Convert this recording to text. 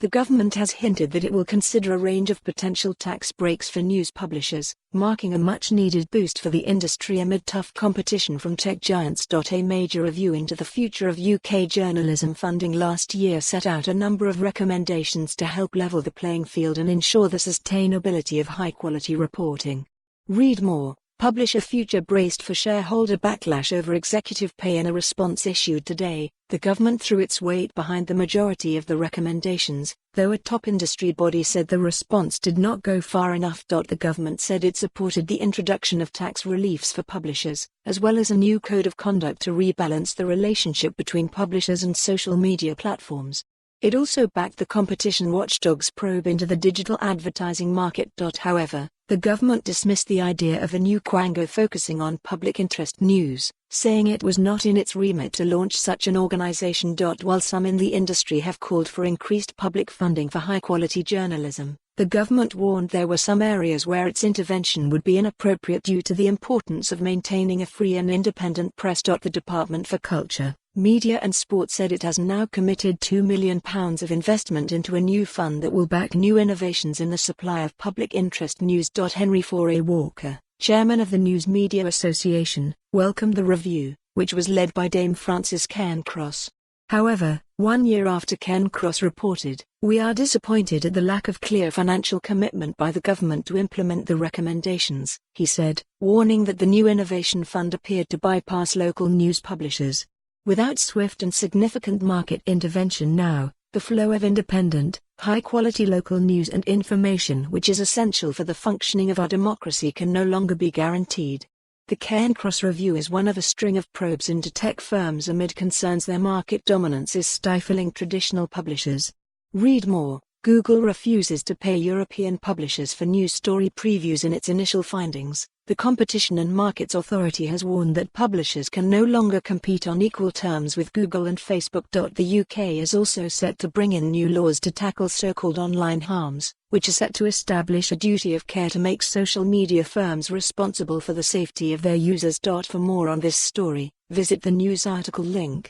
the government has hinted that it will consider a range of potential tax breaks for news publishers, marking a much-needed boost for the industry amid tough competition from tech giants. A major review into the future of UK journalism funding last year set out a number of recommendations to help level the playing field and ensure the sustainability of high-quality reporting. Read more. Publisher Future braced for shareholder backlash over executive pay. In a response issued today, the government threw its weight behind the majority of the recommendations, though a top industry body said the response did not go far enough. The government said it supported the introduction of tax reliefs for publishers, as well as a new code of conduct to rebalance the relationship between publishers and social media platforms. It also backed the competition watchdog's probe into the digital advertising market. However, the government dismissed the idea of a new quango focusing on public interest news, saying it was not in its remit to launch such an organization. While some in the industry have called for increased public funding for high-quality journalism, the government warned there were some areas where its intervention would be inappropriate due to the importance of maintaining a free and independent press. The Department for Culture, Media and Sport said it has now committed £2 million of investment into a new fund that will back new innovations in the supply of public interest news. Henry Foray Walker, chairman of the News Media Association, welcomed the review, which was led by Dame Frances Cairncross. However, 1 year after Cairncross reported, "We are disappointed at the lack of clear financial commitment by the government to implement the recommendations," he said, warning that the new innovation fund appeared to bypass local news publishers. Without swift and significant market intervention now, the flow of independent, high-quality local news and information which is essential for the functioning of our democracy can no longer be guaranteed. The Cairncross review is one of a string of probes into tech firms amid concerns their market dominance is stifling traditional publishers. Read more. Google refuses to pay European publishers for news story previews. In its initial findings, the Competition and Markets Authority has warned that publishers can no longer compete on equal terms with Google and Facebook. The UK is also set to bring in new laws to tackle so-called online harms, which are set to establish a duty of care to make social media firms responsible for the safety of their users. For more on this story, visit the news article link.